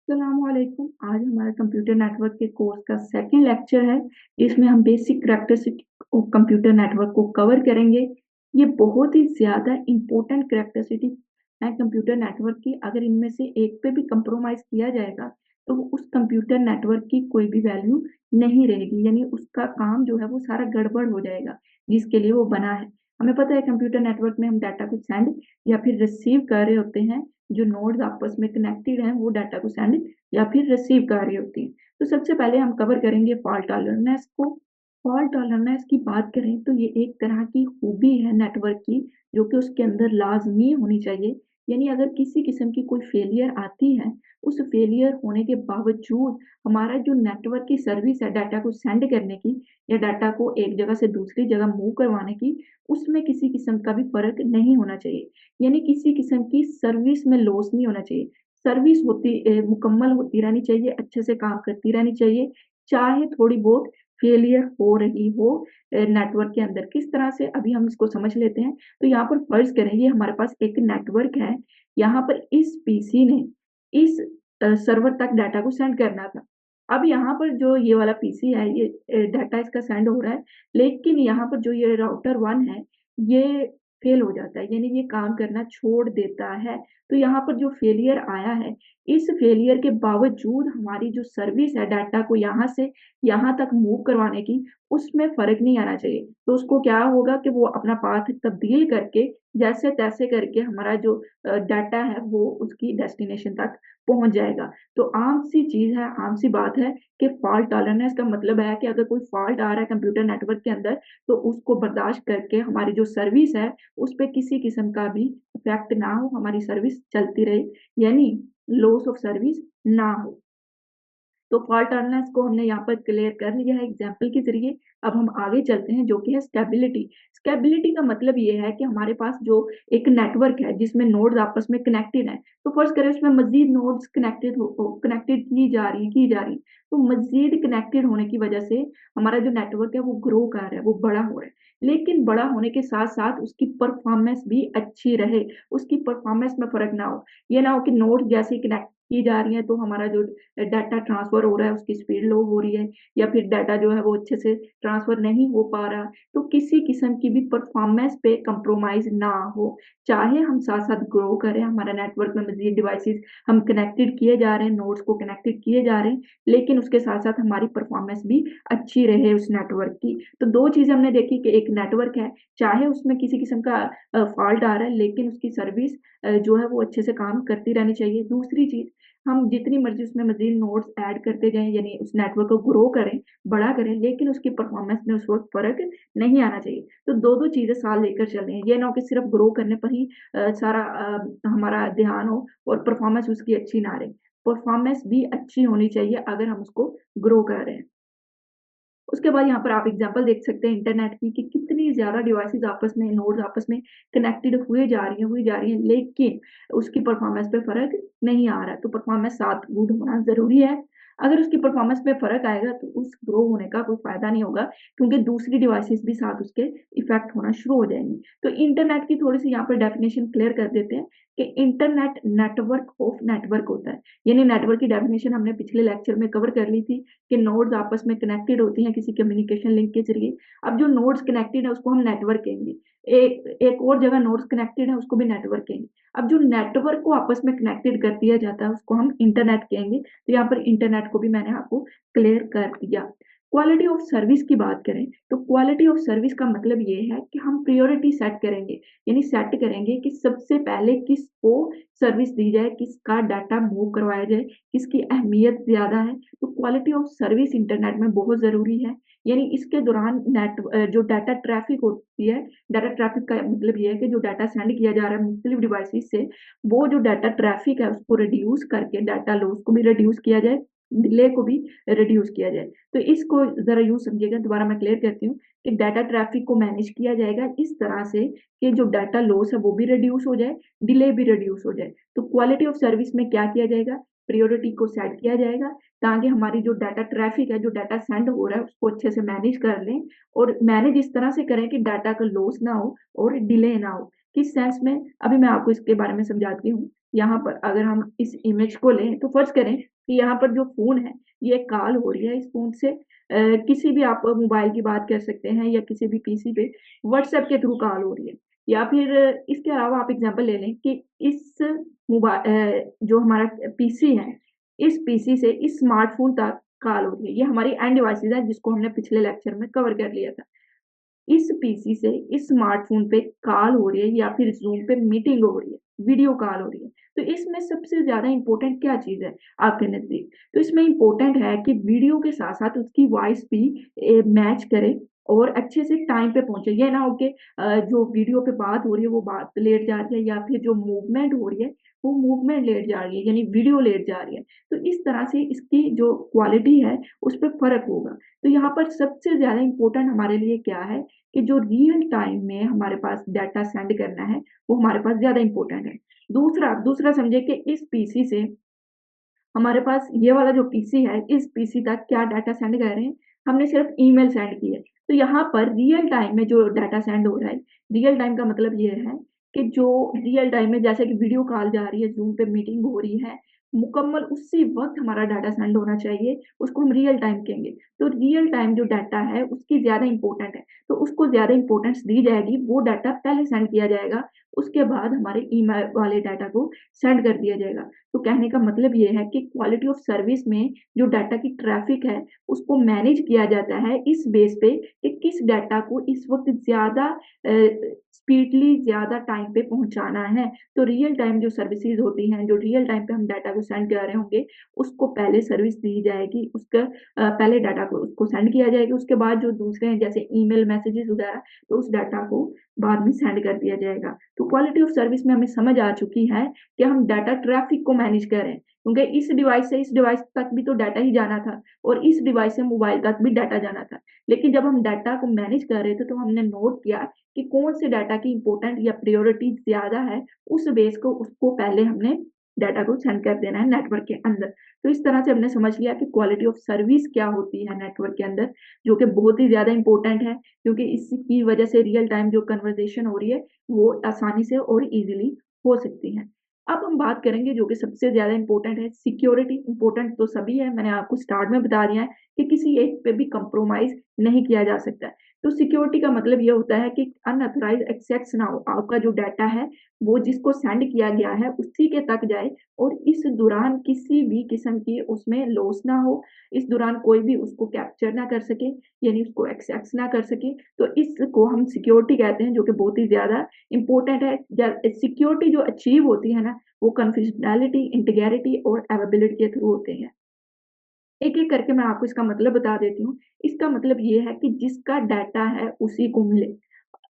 अस्सलामुअलैकुम। आज हमारा कंप्यूटर नेटवर्क के कोर्स का सेकंड लेक्चर है। इसमें हम basic characteristic of computer network को कवर करेंगे। ये बहुत ही ज़्यादा इम्पोर्टेंट करैक्टरिस्टिक है कंप्यूटर नेटवर्क की। अगर इनमें से एक पे भी कंप्रोमाइज़ किया जाएगा तो उस कंप्यूटर नेटवर्क की कोई भी वैल्यू नहीं रहेगी, यानी उसका काम जो है वो सारा गड़बड़ हो जाएगा जिसके लिए वो बना है। हमें पता है कंप्यूटर नेटवर्क में हम डाटा को सेंड या फिर रिसीव कर रहे होते हैं। जो नोड्स आपस में कनेक्टेड हैं वो डाटा को सेंड या फिर रिसीव कर रही होती है। तो सबसे पहले हम कवर करेंगे फॉल्ट टॉलरेंस को। फॉल्ट टॉलरेंस की बात करें तो ये एक तरह की खूबी है नेटवर्क की, जो कि उसके अंदर लाजमी होनी चाहिए। यानी अगर किसी किस्म की कोई फेलियर आती है, उस फेलियर होने के बावजूद हमारा जो नेटवर्क की सर्विस है डाटा को सेंड करने की या डाटा को एक जगह से दूसरी जगह मूव करवाने की, उसमें किसी किस्म का भी फर्क नहीं होना चाहिए। यानी किसी किस्म की सर्विस में लॉस नहीं होना चाहिए। सर्विस मुकम्मल होती रहनी चाहिए, अच्छे से काम करती रहनी चाहिए, चाहे थोड़ी बहुत फेलियर हो रही हो नेटवर्क के अंदर। किस तरह से, अभी हम इसको समझ लेते हैं। तो यहाँ पर फ़र्ज़ करें ये हमारे पास एक नेटवर्क है, यहाँ पर इस पीसी ने इस सर्वर तक डाटा को सेंड करना था। अब यहाँ पर जो ये वाला पीसी है, ये डाटा इसका सेंड हो रहा है, लेकिन यहाँ पर जो ये राउटर 1 है, ये फेल हो जाता है, यानी ये काम करना छोड़ देता है। तो यहाँ पर जो फेलियर आया है, इस फेलियर के बावजूद हमारी जो सर्विस है डाटा को यहाँ से यहाँ तक मूव करवाने की, उसमें फ़र्क नहीं आना चाहिए। तो उसको क्या होगा कि वो अपना पाथ तब्दील करके जैसे-तैसे करके हमारा जो डाटा है वो उसकी डेस्टिनेशन तक पहुँच जाएगा। तो आम-सी चीज़ है, आम-सी बात है कि फ़ॉल्ट टॉलरेंस का मतलब है कि अगर कोई फ़ॉल्ट आ रहा है कंप्यूटर नेटवर्क के अंदर, तो उसको बर्दाश्त करके हमारी जो सर्विस है उस पे किसी किस्म का भी इफ़ेक्ट ना हो, हमारी सर्विस चलती रहे, यानी लॉस ऑफ सर्विस ना हो। तो फॉल्ट टॉलरेंस को हमने यहाँ पर क्लियर कर लिया है एग्जाम्पल के ज़रिए। अब हम आगे चलते हैं जो कि है स्टेबिलिटी। स्टेबिलिटी का मतलब ये है कि हमारे पास जो एक नेटवर्क है जिसमें नोड्स आपस में कनेक्टेड हैं, तो फ़र्ज़ करें उसमें मज़ीद नोड्स कनेक्टेड की जा रही हैं। तो मज़ीद कनेक्टेड होने की वजह से हमारा जो नेटवर्क है वो ग्रो कर रहा है, वो बड़ा हो रहा है। लेकिन बड़ा होने के साथ-साथ उसकी परफ़ॉर्मेंस भी अच्छी रहे, उसकी परफ़ॉर्मेंस में फ़र्क ना हो। ये ना हो कि नोड्स जैसे ही कनेक्ट की जा रही हैं तो हमारा जो डाटा ट्रांसफ़र हो रहा है उसकी स्पीड लो हो रही है, या फिर डाटा जो है वो अच्छे से ट्रांसफ़र नहीं हो पा रहा। तो किसी किस्म की भी परफ़ॉर्मेंस पे कंप्रोमाइज़ ना हो। चाहे हम साथ-साथ ग्रो करें, हमारा नेटवर्क में मज़ीद डिवाइसेज़ हम कनेक्टेड किए जा रहे हैं, नोड्स को कनेक्टेड किए जा रहे हैं, लेकिन उसके साथ-साथ हमारी परफ़ॉर्मेंस भी अच्छी रहे उस नेटवर्क की। तो 2 चीज़ें हमने देखी कि एक नेटवर्क है, चाहे उसमें किसी किस्म का फ़ॉल्ट आ रहा है, लेकिन उसकी सर्विस जो है वो अच्छे से काम करती रहनी चाहिए। दूसरी चीज़, हम जितनी मर्ज़ी उसमें मज़ीद नोड्स ऐड करते जाएँ, यानी उस नेटवर्क को ग्रो करें, बड़ा करें, लेकिन उसकी परफ़ॉर्मेंस में उस वक़्त फ़र्क नहीं आना चाहिए। तो 2-2 चीज़ें साथ लेकर चलें। ये ना हो कि सिर्फ़ ग्रो करने पर ही सारा हमारा ध्यान हो और परफ़ॉर्मेंस उसकी अच्छी ना रहे। परफ़ॉर्मेंस भी अच्छी होनी चाहिए अगर हम उसको ग्रो कर रहे हैं। उसके बाद यहाँ पर आप एग्ज़ाम्पल देख सकते हैं इंटरनेट की कि कितनी ज़्यादा डिवाइसेज़ आपस में, नोड्स आपस में कनेक्टेड हुई जा रही हैं, लेकिन उसकी परफ़ॉर्मेंस पे फ़र्क नहीं आ रहा है। तो परफ़ॉर्मेंस साथ गुड होना ज़रूरी है। अगर उसकी परफ़ॉर्मेंस में फ़र्क आएगा तो उस ग्रो होने का कोई फ़ायदा नहीं होगा, क्योंकि दूसरी डिवाइसेज़ भी साथ उसके इफ़ेक्ट होना शुरू हो जाएँगी। तो इंटरनेट की थोड़ी-सी यहाँ पर डेफ़िनेशन क्लियर कर देते हैं कि इंटरनेट नेटवर्क ऑफ नेटवर्क होता है। यानी नेटवर्क की डेफ़िनेशन हमने पिछले लेक्चर में कवर कर ली थी कि नोड्स आपस में कनेक्टेड होती हैं किसी कम्युनिकेशन लिंक के ज़रिए। अब जो नोड्स कनेक्टेड है उसको हम नेटवर्क कहेंगे। एक और जगह नोड्स कनेक्टेड है उसको भी नेटवर्क कहेंगे। अब जो नेटवर्क को आपस में कनेक्टेड कर दिया जाता है उसको हम इंटरनेट कहेंगे। तो यहाँ पर इंटरनेट को भी मैंने आपको क्लियर कर दिया। क्वालिटी ऑफ सर्विस की बात करें तो क्वालिटी ऑफ सर्विस का मतलब ये है कि हम प्रायोरिटी सेट करेंगे, यानी सेट करेंगे कि सबसे पहले किसको सर्विस दी जाए, किसका डाटा मूव करवाया जाए, किसकी अहमियत ज़्यादा है। तो क्वालिटी ऑफ सर्विस इंटरनेट में बहुत ज़रूरी है। यानी इसके दौरान जो डाटा ट्रैफ़िक होती है, डाटा ट्रैफ़िक का मतलब ये है कि जो डाटा सेंड किया जा रहा है मुख्तलिफ़ डिवाइसेज़ से, वो जो डाटा ट्रैफ़िक है उसको रिड्यूस करके डाटा लॉस को भी रिड्यूस किया जाए, डिले को भी रिड्यूस किया जाए। तो इसको ज़रा यूँ समझिएगा, दोबारा मैं क्लियर करती हूँ कि डाटा ट्रैफ़िक को मैनेज किया जाएगा इस तरह से कि जो डाटा लॉस है वो भी रिड्यूस हो जाए, डिले भी रिड्यूस हो जाए। तो क्वालिटी ऑफ सर्विस में क्या किया जाएगा? प्रायोरिटी को सेट किया जाएगा ताकि हमारी जो डाटा ट्रैफ़िक है, जो डाटा सेंड हो रहा है उसको अच्छे से मैनेज कर लें, और मैनेज इस तरह से करें कि डाटा का लॉस ना हो और डिले ना हो। किस सेंस में? अभी मैं आपको इसके बारे में समझाती हूँ। यहाँ पर अगर हम इस इमेज को लें तो फर्ज करें कि यहाँ पर जो फ़ोन है ये कॉल हो रही है इस फ़ोन से किसी भी आप मोबाइल की बात कर सकते हैं या किसी भी पीसी पे व्हाट्सएप के थ्रू कॉल हो रही है। या फिर इसके अलावा आप एग्ज़ाम्पल ले लें कि इस जो हमारा पीसी है, इस पीसी से इस स्मार्टफ़ोन तक कॉल हो रही है। ये हमारी एंड डिवाइसेज़ है जिसको हमने पिछले लेक्चर में कवर कर लिया था। इस पीसी से इस स्मार्टफ़ोन पे कॉल हो रही है या फिर ज़ूम पे मीटिंग हो रही है, वीडियो कॉल हो रही है। तो इसमें सबसे ज़्यादा इम्पोर्टेंट क्या चीज़ है आपके नज़दीक? तो इसमें इम्पोर्टेंट है कि वीडियो के साथ-साथ उसकी वॉइस भी मैच करे और अच्छे से टाइम पे पहुँचे। ये ना हो कि जो वीडियो पे बात हो रही है वो बात लेट जा रही है या फिर जो मूवमेंट हो रही है, वो मूवमेंट लेट जा रही है, यानी वीडियो लेट जा रही है। तो इस तरह से इसकी जो क्वालिटी है, उस पे फ़र्क होगा। तो यहाँ पर सबसे ज़्यादा इम्पोर्टेंट हमारे लिए क्या है कि जो रियल टाइम में हमारे पास डाटा सेंड करना है, वो हमारे पास ज़्यादा इम्पोर्टेंट है। दूसरा दूसरा समझिए कि इस पीसी से हमारे पास ये वाला जो पीसी है, इस पीसी तक क्या डाटा सेंड कर रहे हैं, हमने सिर्फ़ ईमेल सेंड की है। तो यहाँ पर रियल टाइम में जो डाटा सेंड हो रहा है, रियल टाइम का मतलब ये है कि जो रियल टाइम में जैसे कि वीडियो कॉल जा रही है, ज़ूम पे मीटिंग हो रही है, मुकम्मल उसी वक़्त हमारा डाटा सेंड होना चाहिए, उसको हम रियल टाइम कहेंगे। तो रियल टाइम जो डाटा है, उसकी ज़्यादा इम्पोर्टेंट है, तो उसको ज़्यादा इम्पोर्टेंस दी जाएगी, वो डाटा पहले सेंड किया जाएगा, उसके बाद हमारे ईमेल वाले डाटा को सेंड कर दिया जाएगा। तो कहने का मतलब ये है कि क्वालिटी ऑफ सर्विस में जो डाटा की ट्रैफ़िक है, उसको मैनेज किया जाता है इस बेस पे कि किस डाटा को इस वक़्त ज़्यादा स्पीडली ज़्यादा टाइम पे पहुँचाना है। तो रियल टाइम जो सर्विसेज़ होती हैं, जो रियल टाइम पे हम डाटा को सेंड कर रहे होंगे, उसको पहले सर्विस दी जाएगी, उसका पहले डाटा को उसको सेंड किया जाएगा, उसके बाद जो दूसरे हैं जैसे ईमेल, मैसेजेज़ वगैरह, तो उस डाटा को बाद में सेंड कर दिया जाएगा। तो क्वालिटी ऑफ सर्विस में हमें समझ आ चुकी है कि हम डाटा ट्रैफ़िक को मैनेज करें, क्योंकि इस डिवाइस से इस डिवाइस तक भी तो डाटा ही जाना था और इस डिवाइस से मोबाइल तक भी डाटा जाना था। लेकिन जब हम डाटा को मैनेज कर रहे थे, तो हमने नोट किया कि कौन से डाटा की इम्पोर्टेंट या प्रायोरिटी ज़्यादा है, उस बेस को उसको पहले हमने डाटा को सेंड कर देना है नेटवर्क के अंदर। तो इस तरह से हमने समझ लिया कि क्वालिटी ऑफ सर्विस क्या होती है नेटवर्क के अंदर, जो कि बहुत ही ज़्यादा इम्पोर्टेंट है, क्योंकि इसकी वजह से रियल टाइम जो कन्वर्सेशन हो रही है, वो आसानी से और ईज़िली हो सकती है। अब हम बात करेंगे जो कि सबसे ज़्यादा इम्पोर्टेंट है, सिक्योरिटी। इम्पोर्टेंट तो सभी है, मैंने आपको स्टार्ट में बता दिया है कि किसी एक पे भी कंप्रोमाइज़ नहीं किया जा सकता है। तो सिक्योरिटी का मतलब ये होता है कि अनऑथराइज़्ड एक्सेस ना हो, आपका जो डाटा है, वो जिसको सेंड किया गया है, उसी के तक जाए और इस दौरान किसी भी किस्म की उसमें लॉस ना हो, इस दौरान कोई भी उसको कैप्चर ना कर सके, यानी उसको एक्सेस ना कर सके। तो इसको हम सिक्योरिटी कहते हैं, जो कि बहुत ही ज़्यादा इम्पोर्टेंट है। सिक्योरिटी जो अचीव होती है ना, वो कॉन्फिडेंशियलिटी, इंटीग्रिटी और अवेलेबिलिटी के थ्रू होते हैं। एक-एक करके मैं आपको इसका मतलब बता देती हूँ। इसका मतलब ये है कि जिसका डाटा है उसी को मिले।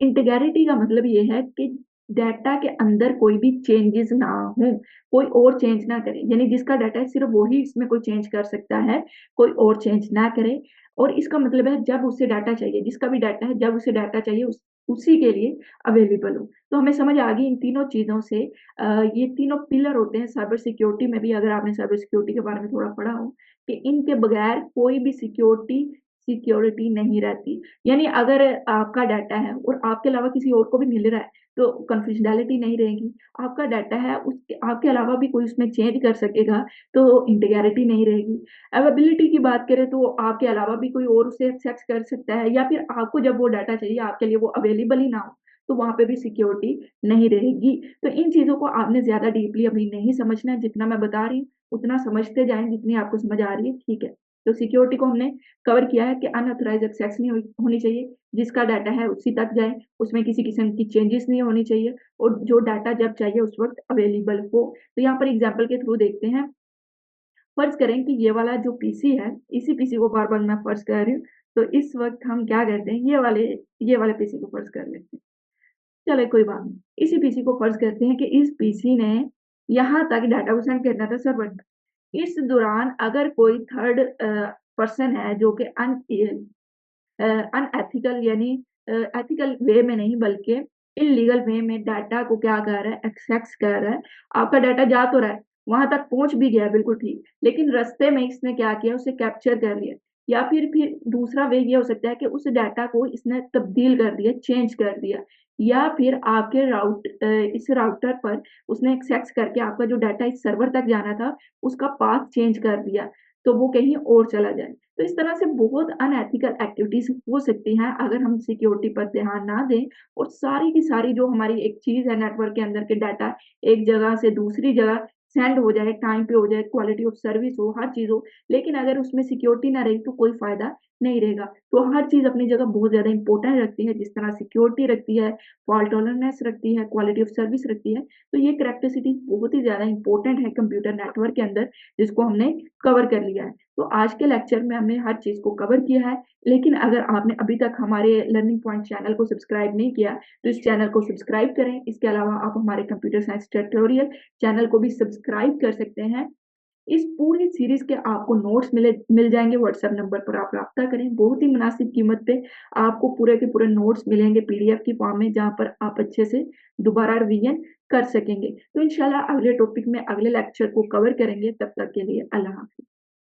इंटीग्रिटी का मतलब ये है कि डाटा के अंदर कोई भी चेंजेज़ ना हों, कोई और चेंज ना करे। यानी जिसका डाटा है सिर्फ़ वही इसमें कोई चेंज कर सकता है, कोई और चेंज ना करे। और इसका मतलब है जब उसे डाटा चाहिए, जिसका भी डाटा है जब उसे डाटा चाहिए उसी के लिए अवेलेबल हो। तो हमें समझ आ गई इन तीनों चीज़ों से ये तीनों पिलर होते हैं साइबर सिक्योरिटी में भी, अगर आपने साइबर सिक्योरिटी के बारे में थोड़ा पढ़ा हो, कि इनके बगैर कोई भी सिक्योरिटी सिक्योरिटी नहीं रहती। यानी अगर आपका डाटा है और आपके अलावा किसी और को भी मिल रहा है, तो कॉन्फिडेंशियलिटी नहीं रहेगी। आपका डाटा है उसके आपके अलावा भी कोई उसमें चेंज कर सकेगा, तो इंटीग्रिटी नहीं रहेगी। अवेलेबिलिटी की बात करें तो आपके अलावा भी कोई और उसे एक्सेस कर सकता है या फिर आपको जब वो डाटा चाहिए आपके लिए वो अवेलेबल ही ना हो, तो वहाँ पे भी सिक्योरिटी नहीं रहेगी। तो इन चीज़ों को आपने ज़्यादा डीपली अभी नहीं समझना है, जितना मैं बता रही हूँ, उतना समझते जाएँ, जितनी आपको समझ आ रही है, ठीक है। तो सिक्योरिटी को हमने कवर किया है कि अनऑथराइज़्ड एक्सेस नहीं होनी चाहिए, जिसका डाटा है उसी तक जाए, उसमें किसी किस्म की चेंजेस नहीं होनी चाहिए और जो डाटा जब चाहिए उस वक़्त अवेलेबल हो। तो यहाँ पर एग्ज़ाम्पल के थ्रू देखते हैं। फ़र्ज़ करें कि ये वाला जो पीसी है, इसी पीसी को बार-बार मैं फ़र्ज़ कर रही हूँ, तो इस वक़्त हम क्या करते हैं, ये वाले पीसी को फ़र्ज़ कर लेते हैं। चलो कोई बात नहीं। इसी पीसी को फ़र्ज़ करते हैं कि इस पीसी ने यहाँ तक डाटा को सेंड करना था सर्वर तक। इस दौरान अगर कोई थर्ड पर्सन है जो कि अनएथिकल यानी एथिकल वे में नहीं बल्कि इल्लीगल वे में डाटा को क्या कर रहा है, एक्सेस कर रहा है। आपका डाटा जा तो रहा है, वहाँ तक पहुँच भी गया बिल्कुल ठीक, लेकिन रास्ते में इसने क्या किया, उसे कैप्चर कर लिया या फिर दूसरा वे ये हो सकता है कि उस डाटा को इसने तब्दील कर दिया, चेंज कर दिया। या फिर आपके इस राउटर पर उसने एक्सेस करके आपका जो डाटा इस सर्वर तक जाना था, उसका पाथ चेंज कर दिया, तो वो कहीं और चला जाए। तो इस तरह से बहुत अनएथिकल एक्टिविटीज़ हो सकती हैं अगर हम सिक्योरिटी पर ध्यान ना दें और सारी की सारी जो हमारी एक चीज़ है नेटवर्क के अंदर के डाटा एक जगह से दूसरी जगह सेंड हो जाए, टाइम पे हो जाए, क्वालिटी ऑफ सर्विस हो, हर चीज़ हो, लेकिन अगर उसमें सिक्योरिटी ना रही तो कोई फ़ायदा नहीं रहेगा। तो हर चीज़ अपनी जगह बहुत ज़्यादा इम्पोर्टेंट रखती है, जिस तरह सिक्योरिटी रखती है, फॉल्ट टॉलरेंस रखती है, क्वालिटी ऑफ सर्विस रखती है, तो ये कैरेक्टरिस्टिक बहुत ही ज़्यादा इम्पोर्टेंट है कंप्यूटर नेटवर्क के अंदर, जिसको हमने कवर कर लिया है। तो आज के लेक्चर में हमने हर चीज़ को कवर किया है, लेकिन अगर आपने अभी तक हमारे लर्निंग पॉइंट चैनल को सब्सक्राइब नहीं किया, तो इस चैनल को सब्सक्राइब करें। इसके अलावा आप हमारे कंप्यूटर साइंस ट्यूटोरियल चैनल को भी सब्सक्राइब कर सकते हैं। इस पूरी सीरीज़ के आपको नोट्स मिल जाएँगे व्हाट्सएप नंबर पर आप राब्ता करें। बहुत ही मुनासिब कीमत पे आपको पूरे के पूरे नोट्स मिलेंगे पीडीएफ की फॉर्म में, जहाँ पर आप अच्छे से दोबारा रिवीजन कर सकेंगे। तो इंशाल्लाह अगले टॉपिक में अगले लेक्चर को कवर करेंगे। तब तक के लिए अल्लाह हाफ़िज़।